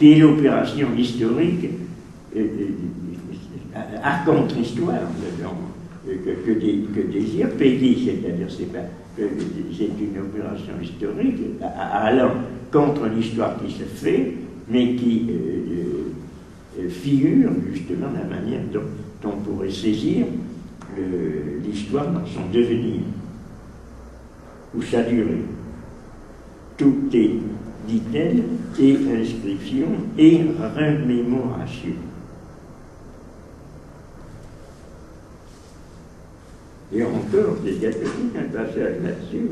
qui est l'opération historique à contre-histoire, que désire Péguy, c'est-à-dire c'est une opération historique allant contre l'histoire qui se fait, mais qui figure justement la manière dont on pourrait saisir l'histoire dans son devenir ou sa durée. Tout est, dit-elle, et inscription et remémoration. Et encore, il y a tout un passage là-dessus.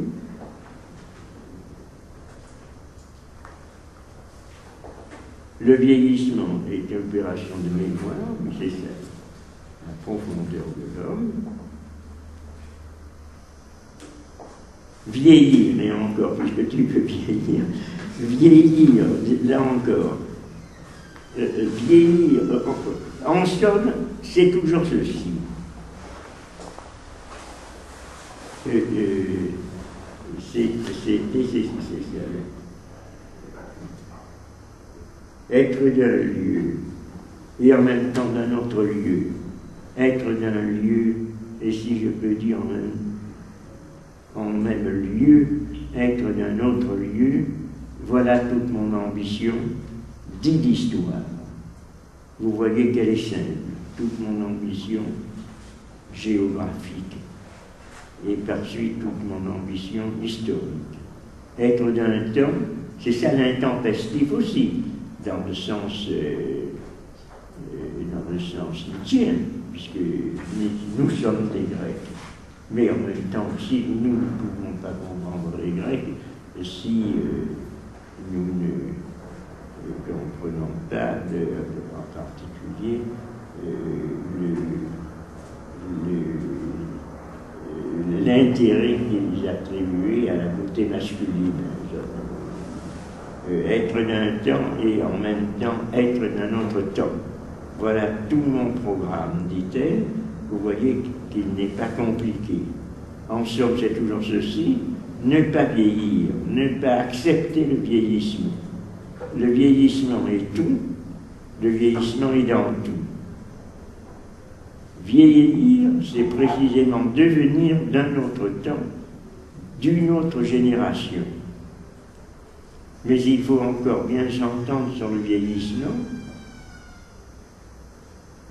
Le vieillissement est une opération de mémoire, mais c'est ça, la profondeur de l'homme. Vieillir, et encore, puisque tu peux vieillir, là encore, vieillir, en somme, c'est toujours ceci. Être d'un lieu et en même temps d'un autre lieu, être d'un lieu, et si je peux dire en même lieu, être d'un autre lieu, voilà toute mon ambition, dit d'histoire. Vous voyez qu'elle est simple, toute mon ambition géographique, et par suite toute mon ambition historique. Être d'un temps, c'est ça l'intempestif aussi, dans le sens tien, puisque nous sommes des Grecs, mais en même temps aussi nous ne pouvons pas comprendre les Grecs si nous ne comprenons pas en particulier l'intérêt qu'ils attribuaient à la beauté masculine. Être d'un temps et en même temps être d'un autre temps. Voilà tout mon programme, dit-elle. Vous voyez qu'il n'est pas compliqué. En somme, c'est toujours ceci, ne pas vieillir, ne pas accepter le vieillissement. Le vieillissement est tout, le vieillissement est dans tout. Vieillir, c'est précisément devenir d'un autre temps, d'une autre génération. Mais il faut encore bien s'entendre sur le vieillissement,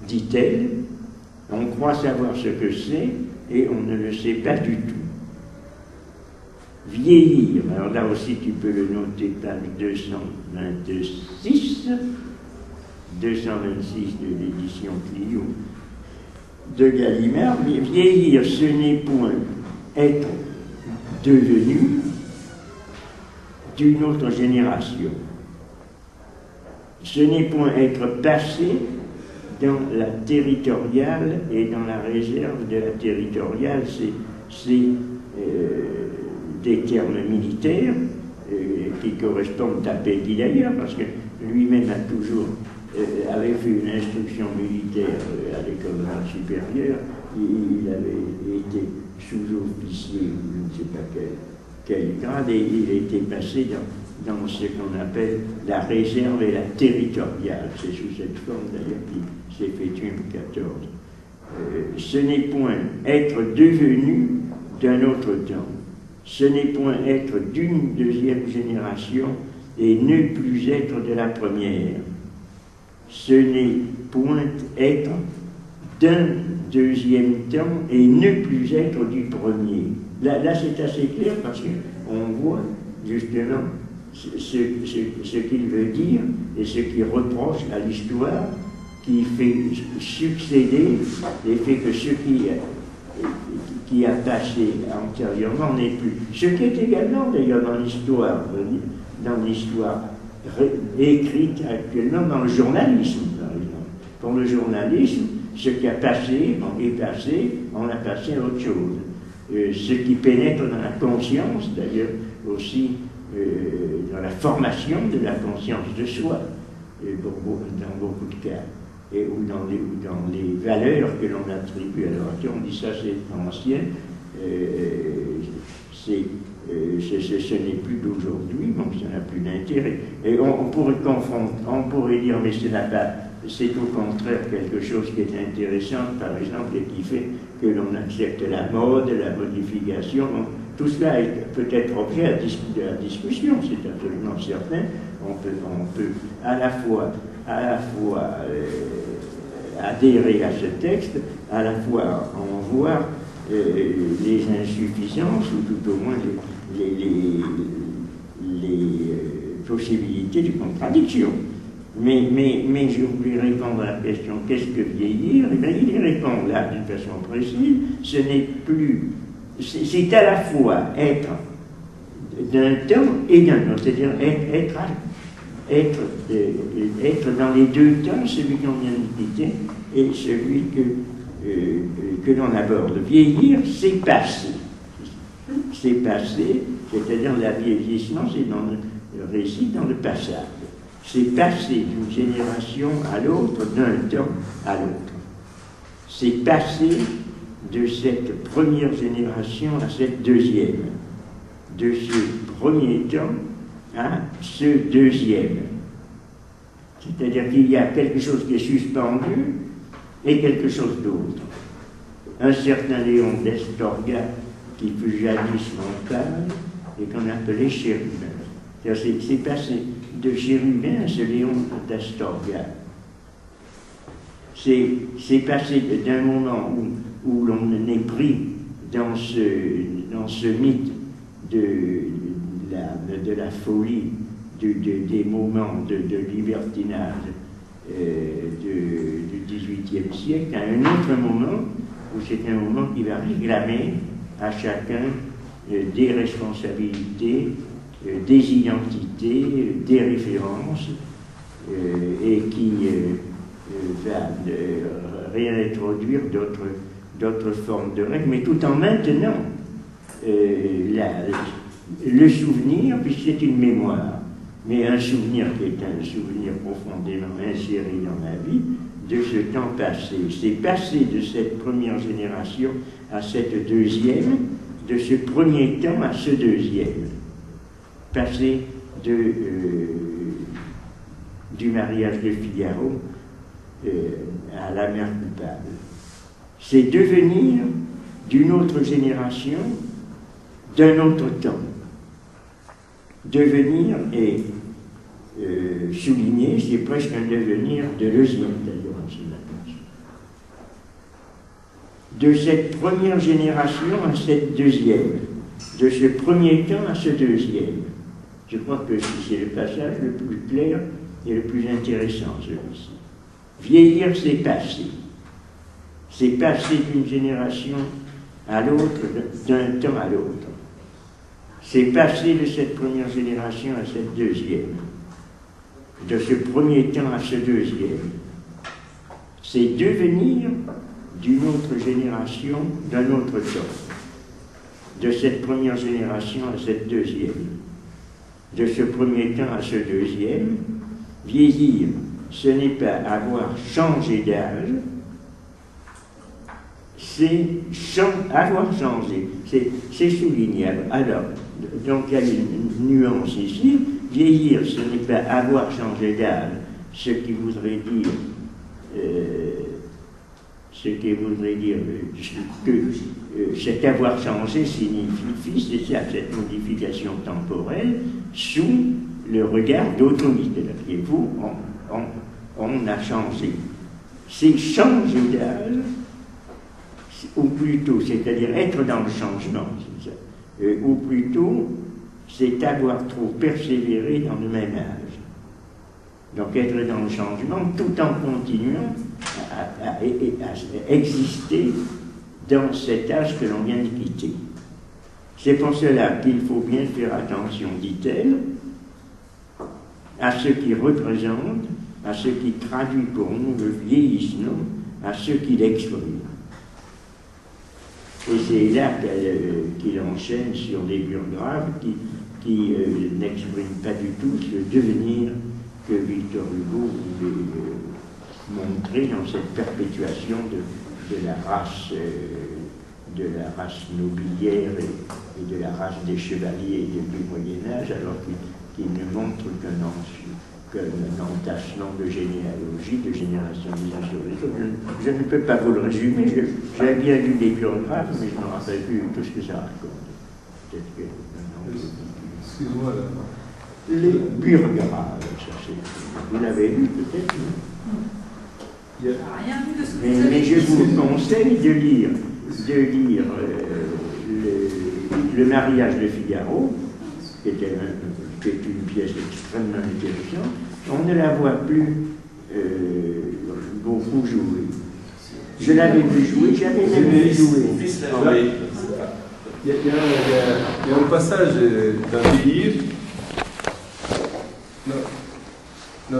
dit-elle. On croit savoir ce que c'est et on ne le sait pas du tout. Vieillir, alors là aussi tu peux le noter, page 226 de l'édition Clio de Gallimard. Mais vieillir, ce n'est point être devenu d'une autre génération. Ce n'est point être passé dans la territoriale et dans la réserve de la territoriale. C'est des termes militaires qui correspondent à Péguy d'ailleurs, parce que lui-même a toujours avait fait une instruction militaire à l'école supérieure. Il avait été sous-officier, je ne sais pas quel grade, et il était passé dans ce qu'on appelle la réserve et la territoriale. C'est sous cette forme d'ailleurs qu'il s'est fait tuer en 14. Ce n'est point être devenu d'un autre temps. Ce n'est point être d'une deuxième génération et ne plus être de la première. Ce n'est point être d'un deuxième temps et ne plus être du premier. Là c'est assez clair parce qu'on voit justement ce qu'il veut dire et ce qu'il reproche à l'histoire, qui fait succéder et fait que ce qui a passé antérieurement n'est plus. Ce qui est également d'ailleurs dans l'histoire écrite actuellement dans le journalisme, par exemple. Pour le journalisme, ce qui a passé est passé, on a passé à autre chose. Ce qui pénètre dans la conscience, d'ailleurs aussi dans la formation de la conscience de soi, dans beaucoup de cas, ou dans les valeurs que l'on attribue à l'orateur. On dit ça c'est ancien, c'est ce n'est plus d'aujourd'hui, donc ça n'a plus d'intérêt. Et on pourrait confondre, on pourrait dire, mais c'est au contraire quelque chose qui est intéressant, par exemple, et qui fait que l'on accepte la mode, la modification. Donc, tout cela est peut-être objet de la discussion, c'est absolument certain. On peut à la fois adhérer à ce texte, à la fois en voir les insuffisances ou tout au moins les possibilités de contradiction. Mais je voulais répondre à la question qu'est-ce que vieillir? Eh bien, il y répond là d'une façon précise. Ce n'est plus. C'est à la fois être d'un temps et d'un autre, c'est-à-dire être dans les deux temps, celui qu'on vient de quitter et celui que l'on aborde. Vieillir, c'est passer. C'est passer, c'est-à-dire la vieillissement, c'est dans le récit, dans le passage. C'est passer d'une génération à l'autre, d'un temps à l'autre. C'est passer de cette première génération à cette deuxième. De ce premier temps à ce deuxième. C'est-à-dire qu'il y a quelque chose qui est suspendu et quelque chose d'autre. Un certain Léon d'Estorga, qui fut jadis montagne et qu'on appelait chérubin. C'est passé de chérubin à ce Léon d'Astorga. C'est passé d'un moment où l'on est pris dans ce mythe de la folie, des moments de libertinage du XVIIIe siècle, à un autre moment où c'est un moment qui va réclamer à chacun des responsabilités, des identités, des références, et qui va réintroduire d'autres formes de règles, mais tout en maintenant le souvenir, puisque c'est une mémoire, mais un souvenir qui est un souvenir profondément inséré dans la vie de ce temps passé. C'est passé de cette première génération à cette deuxième, de ce premier temps à ce deuxième. Passé du mariage de Figaro à la mère coupable. C'est devenir d'une autre génération, d'un autre temps. Devenir et souligner, c'est presque un devenir de Leuzienne, d'ailleurs, en ce matin. De cette première génération à cette deuxième, de ce premier temps à ce deuxième. Je crois que c'est le passage le plus clair et le plus intéressant, celui-ci. Vieillir, c'est passer. C'est passer d'une génération à l'autre, d'un temps à l'autre. C'est passer de cette première génération à cette deuxième. De ce premier temps à ce deuxième. C'est devenir d'une autre génération, d'un autre temps. De cette première génération à cette deuxième. De ce premier temps à ce deuxième. Vieillir, ce n'est pas avoir changé d'âge, c'est avoir changé, c'est soulignable. Alors, donc il y a une nuance ici. Vieillir, ce n'est pas avoir changé d'âge, ce qui voudrait dire que cet avoir changé signifie, c'est ça, cette modification temporelle, sous le regard d'autrui. C'est-à-dire que on a changé. C'est changer d'âge, ou plutôt, c'est-à-dire être dans le changement, c'est ça. Ou plutôt, c'est avoir trop persévéré dans le même âge. Donc être dans le changement tout en continuant à exister dans cet âge que l'on vient de quitter. C'est pour cela qu'il faut bien faire attention, dit-elle, à ce qui représente, à ce qui traduit pour nous le vieillissement, à ce qui l'exprime. Et c'est là qu'il enchaîne sur des biographes qui n'expriment pas du tout ce devenir que Victor Hugo voulait montrer dans cette perpétuation de la race de la race nobiliaire et de la race des chevaliers du Moyen-Âge, alors qu'il ne montre qu'un entassement de généalogie, de génération des uns sur les autres. Je ne peux pas vous le résumer, j'ai bien lu des biographes, mais je n'en rappelle plus tout ce que ça raconte. Peut-être que... Excuse-moi là. Les biographes, vous l'avez lu peut-être, non? Rien vu de ce que mais je vous conseille de lire le mariage de Figaro, qui est une pièce extrêmement intéressante. On ne la voit plus beaucoup jouer. Je l'avais vu jouer, j'avais même vu jouer. Il y a un passage dans Vieillir. Non,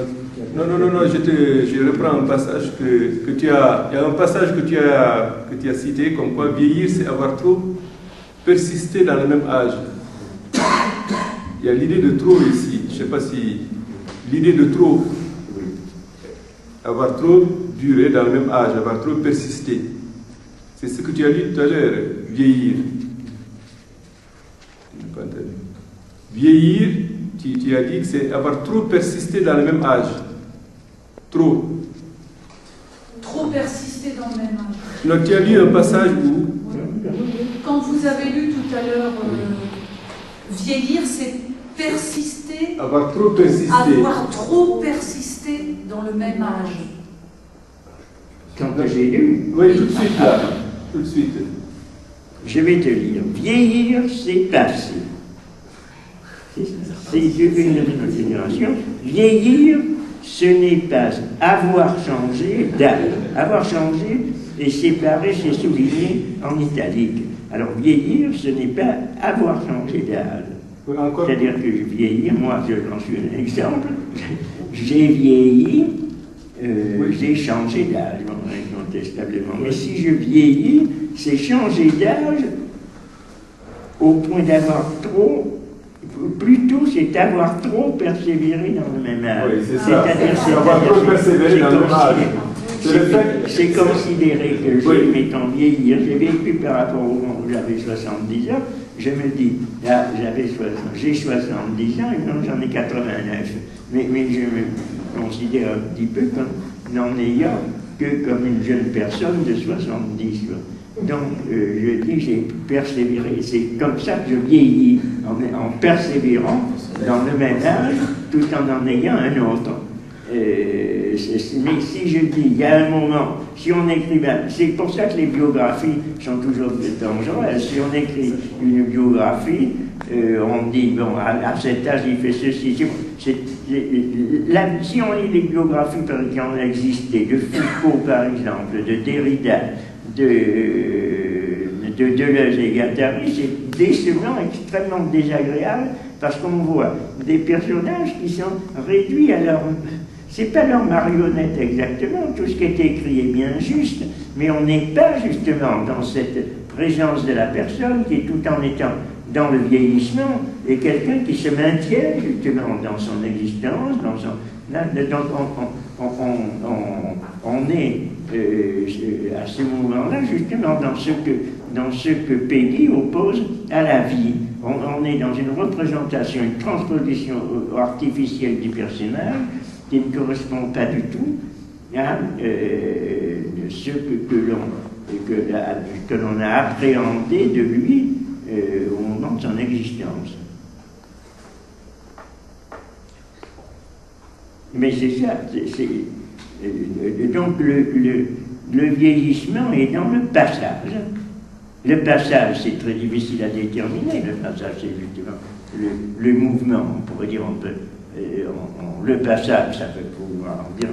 je reprends un passage que tu as. Il y a un passage que tu as cité, comme quoi vieillir, c'est avoir trop persisté dans le même âge. Il y a l'idée de trop ici. Je ne sais pas si l'idée de trop, avoir trop duré dans le même âge, avoir trop persisté. C'est ce que tu as dit tout à l'heure, vieillir. Je n'ai pas entendu. Vieillir, tu as dit que c'est avoir trop persisté dans le même âge. Trop. Trop persisté dans le même âge. Non, tu as lu un passage où... Quand vous avez lu tout à l'heure, vieillir, c'est persister. Avoir trop persisté. Avoir trop persisté dans le même âge. Quand j'ai lu... Oui, tout de suite là. Tout de suite. Je vais te lire. Vieillir, c'est passer. C'est une génération. Vieillir, ce n'est pas avoir changé d'âge. Avoir changé et séparé, c'est souligné en italique. Alors vieillir, ce n'est pas avoir changé d'âge. C'est-à-dire que vieillir, moi j'en suis un exemple, j'ai vieilli, j'ai changé d'âge, incontestablement. Mais si je vieillis, c'est changer d'âge au point d'avoir trop. Plutôt, c'est avoir trop persévéré dans le même âge. Oui, c'est avoir trop persévéré dans le même âge. C'est considéré que j'ai, mettons, vieillir, j'ai vécu par rapport au moment où j'avais 70 ans, je me dis, là, j'ai 70 ans et non, j'en ai 89. Mais je me considère un petit peu comme n'en ayant que comme une jeune personne de 70. Donc, je dis, j'ai persévéré. C'est comme ça que je vieillis, en persévérant dans le même âge, tout en ayant un autre. Mais si je dis, il y a un moment, si on écrit, c'est pour ça que les biographies sont toujours dangereuses. Si on écrit une biographie, on dit, bon, à cet âge, il fait ceci. Si on lit les biographies qui ont existé, de Foucault par exemple, de Derrida, de Deleuze et Guattari, c'est décevant, extrêmement désagréable, parce qu'on voit des personnages qui sont réduits à leur... C'est pas leur marionnette exactement, tout ce qui est écrit est bien juste, mais on n'est pas justement dans cette présence de la personne qui est tout en étant dans le vieillissement, et quelqu'un qui se maintient justement dans son existence, dans son... on est à ce moment-là justement dans ce que Peggy oppose à la vie. On est dans une représentation, une transposition artificielle du personnage qui ne correspond pas du tout à ce que l'on a appréhendé de lui au moment de son existence. Mais c'est ça, donc le vieillissement est dans le passage. Le passage, c'est très difficile à déterminer. Le passage, c'est justement le mouvement, on pourrait dire, le passage, ça peut pouvoir dire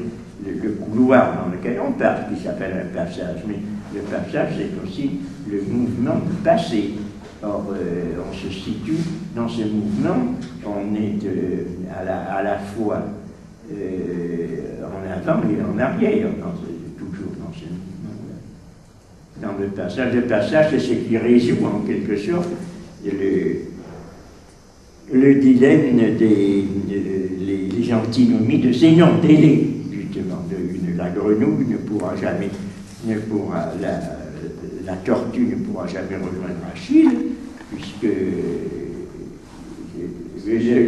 le couloir dans lequel on passe, qui s'appelle un passage, mais le passage, c'est aussi le mouvement passé. Or, on se situe dans ce mouvement, on est à la fois en avant et en arrière, toujours dans ce mouvement-là. Dans le passage, c'est ce qui résout en quelque sorte le dilemme les antinomies de Zénon d'Élée, justement. La grenouille ne pourra la tortue ne pourra jamais rejoindre Achille, puisque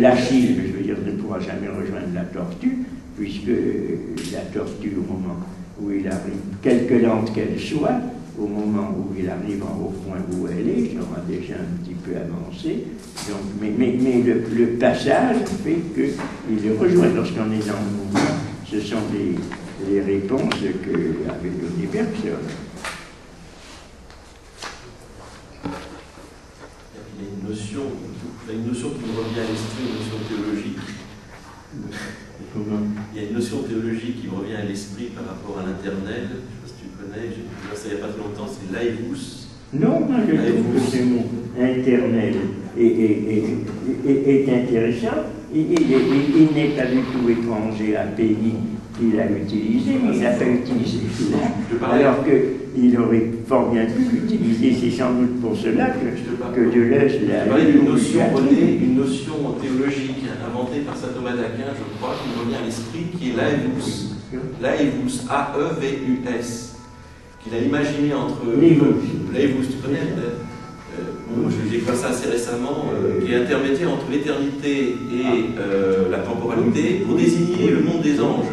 l'Achille, je veux dire, ne pourra jamais rejoindre la tortue, puisque la tortue, au moment où il arrive, quelque lente qu'elle soit, au moment où il arrive au point où elle est, sera déjà un petit peu avancé. Donc, mais le passage fait qu'il le rejoint lorsqu'on est dans le mouvement. Ce sont les réponses qu'avait donné Bergson. Il y a une notion qui me revient à l'esprit, une notion théologique. Il y a une notion théologique qui me revient à l'esprit par rapport à l'internel. Je ne sais pas si tu connais, j'ai vu ça il n'y a pas très longtemps, c'est l'Aevus. Non, moi je trouve que ce mot internel est intéressant. Il n'est pas du tout étranger à Pays. Il l'a utilisé, mais il n'a pas utilisé souvent. Alors qu'il aurait fort bien pu l'utiliser. C'est sans doute pour cela que Deleuze l'a. Je parlais d'une notion, une notion théologique inventée par saint Thomas d'Aquin, je crois, qui me revient à l'esprit, qui est l'Aevus. L'Aevus, A-E-V-U-S. Qu'il a imaginé entre. L'Aevus, tu connais j'ai fait ça assez récemment, qui est intermédiaire entre l'éternité et la temporalité pour désigner le monde des anges.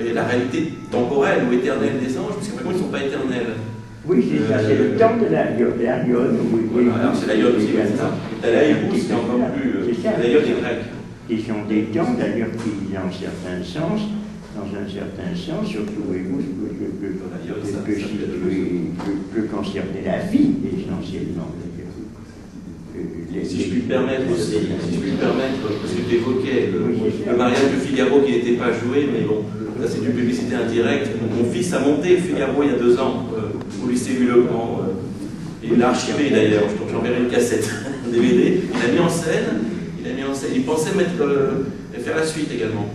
Et la réalité temporelle ou éternelle des anges, parce que ils ne sont pas éternels. Oui, c'est ça, c'est le temps de la Ione. Voilà, c'est la Ione aussi, c'est ça. L'Aevus, c'est encore plus. La Ione est grecque. Qui sont des temps, d'ailleurs, qui, dans un certain sens, surtout Aevus, peut concerner la vie essentiellement. Si je puis me permettre aussi, parce que tu évoquais le mariage de Figaro qui n'était pas joué, mais bon, là c'est une publicité indirecte. Mon fils a monté Figaro il y a 2 ans au lycée Louis-le-Grand. Il l'a archivé d'ailleurs, je t'enverrai une cassette, un DVD. Il a mis en scène, il pensait faire la suite également.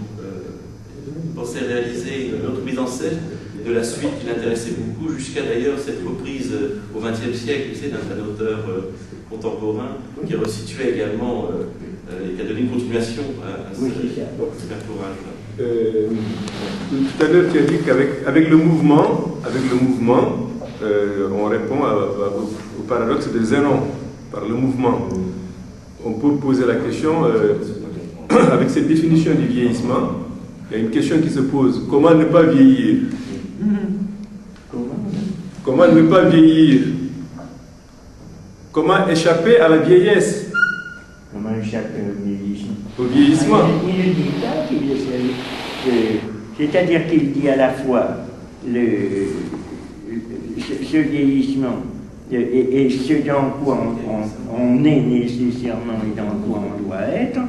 Il pensait réaliser une autre mise en scène de la suite qui l'intéressait beaucoup, jusqu'à d'ailleurs cette reprise au XXe siècle, tu sais, d'un auteur contemporain qui resituait également et qui a donné une continuation à ce ouvrage-là. Tout à l'heure, tu as dit qu'avec le mouvement, on répond au paradoxe de Zénon, par le mouvement. On peut poser la question, avec cette définition du vieillissement, il y a une question qui se pose, comment ne pas vieillir? Comment ne pas vieillir? Comment échapper à la vieillesse? Comment échapper au vieillissement? Il ne dit pas c'est-à-dire qu'il dit à la fois ce vieillissement et ce dans quoi on est nécessairement et dans quoi on doit être,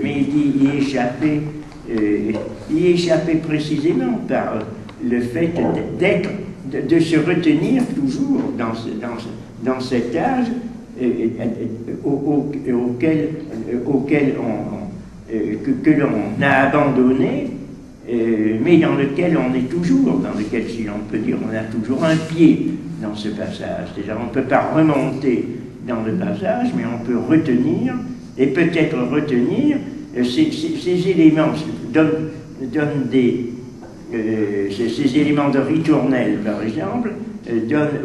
mais il dit y échapper précisément par le fait de se retenir toujours dans cet âge que l'on a abandonné, mais dans lequel on est toujours, dans lequel, si l'on peut dire, on a toujours un pied dans ce passage. C'est-à-dire on ne peut pas remonter dans le passage, mais on peut retenir, et peut-être retenir ces éléments, donnent ces éléments de ritournelle, par exemple,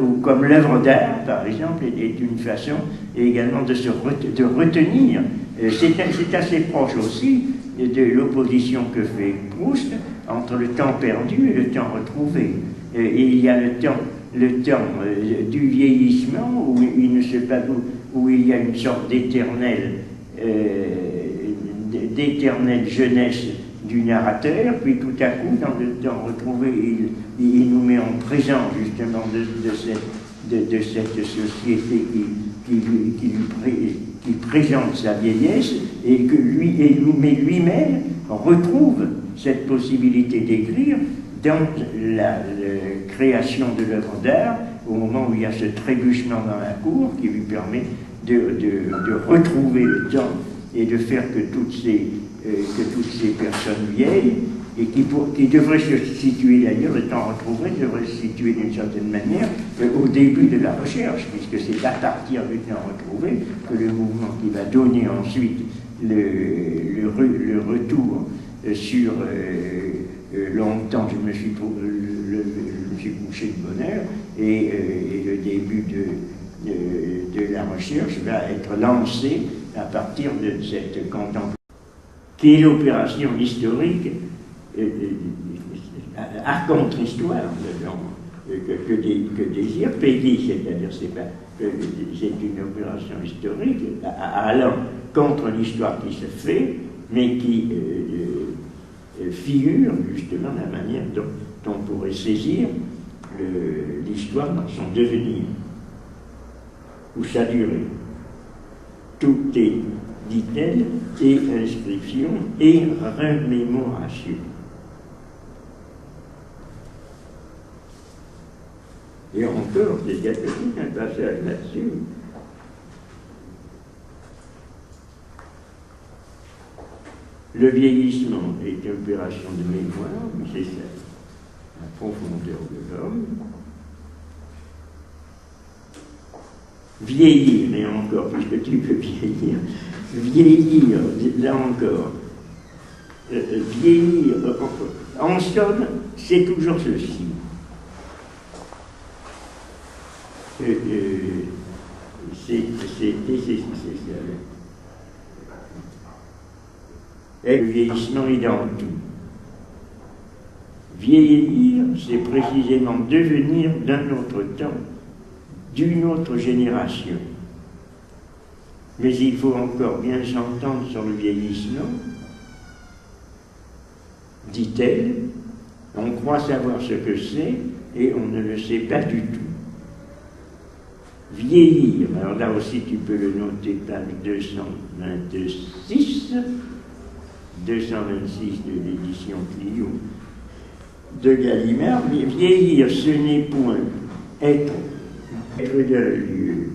ou comme l'œuvre d'art, par exemple, est une façon également de retenir. C'est assez proche aussi de l'opposition que fait Proust entre le temps perdu et le temps retrouvé. Et il y a le temps du vieillissement où il y a une sorte d'éternelle jeunesse du narrateur, puis tout à coup, dans le temps retrouvé, il nous met en présence justement de cette société qui présente sa vieillesse, et mais lui-même retrouve cette possibilité d'écrire dans la création de l'œuvre d'art, au moment où il y a ce trébuchement dans la cour qui lui permet de retrouver le temps et de faire que toutes ces personnes vieilles, et qui devraient se situer d'ailleurs, le temps retrouvé devrait se situer d'une certaine manière au début de la recherche, puisque c'est à partir du temps retrouvé que le mouvement qui va donner ensuite le retour sur longtemps, je me me suis couché de bonne heure et le début de la recherche va être lancé à partir de cette contemplation, qui est l'opération historique à contre-histoire que désire Péguy, c'est-à-dire c'est une opération historique allant contre l'histoire qui se fait, mais qui figure justement la manière dont on pourrait saisir l'histoire dans son devenir ou sa durée. Tout est, dit-elle, et inscription et remémoration. Et encore, il y a un passage là-dessus. Le vieillissement est une opération de mémoire, mais c'est ça, la profondeur de l'homme. Vieillir, et encore, puisque tu peux vieillir, là encore, vieillir, en somme, c'est toujours ceci. Et le vieillissement est dans tout. Vieillir, c'est précisément devenir d'un autre temps, d'une autre génération. Mais il faut encore bien s'entendre sur le vieillissement, dit-elle. On croit savoir ce que c'est et on ne le sait pas du tout. Vieillir, alors là aussi tu peux le noter, page 226 de l'édition Clio de Gallimard, mais vieillir, ce n'est point être d'un lieu,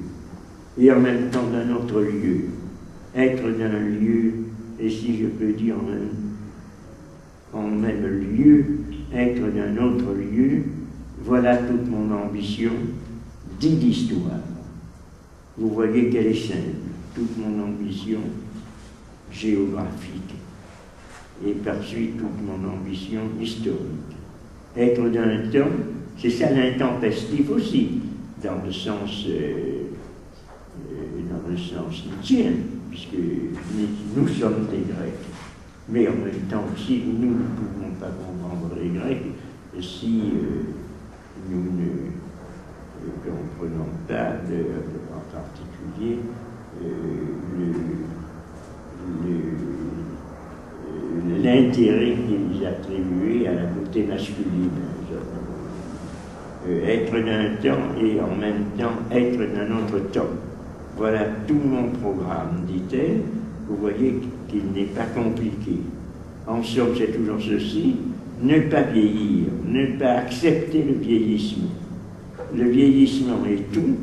et en même temps d'un autre lieu, être d'un lieu, et si je peux dire en même lieu, être d'un autre lieu, voilà toute mon ambition, dit l'histoire. Vous voyez qu'elle est simple, toute mon ambition géographique, et par suite toute mon ambition historique. Être d'un temps, c'est ça l'intempestif aussi, dans le sens nietzschéen, puisque nous sommes des Grecs. Mais en même temps aussi, nous ne pouvons pas comprendre les Grecs si nous ne comprenons pas, en particulier, l'intérêt qu'ils attribuaient à la beauté masculine. Être d'un temps et en même temps être d'un autre temps. Voilà tout mon programme, dit-elle. Vous voyez qu'il n'est pas compliqué. En somme, c'est toujours ceci, ne pas vieillir, ne pas accepter le vieillissement. Le vieillissement est tout,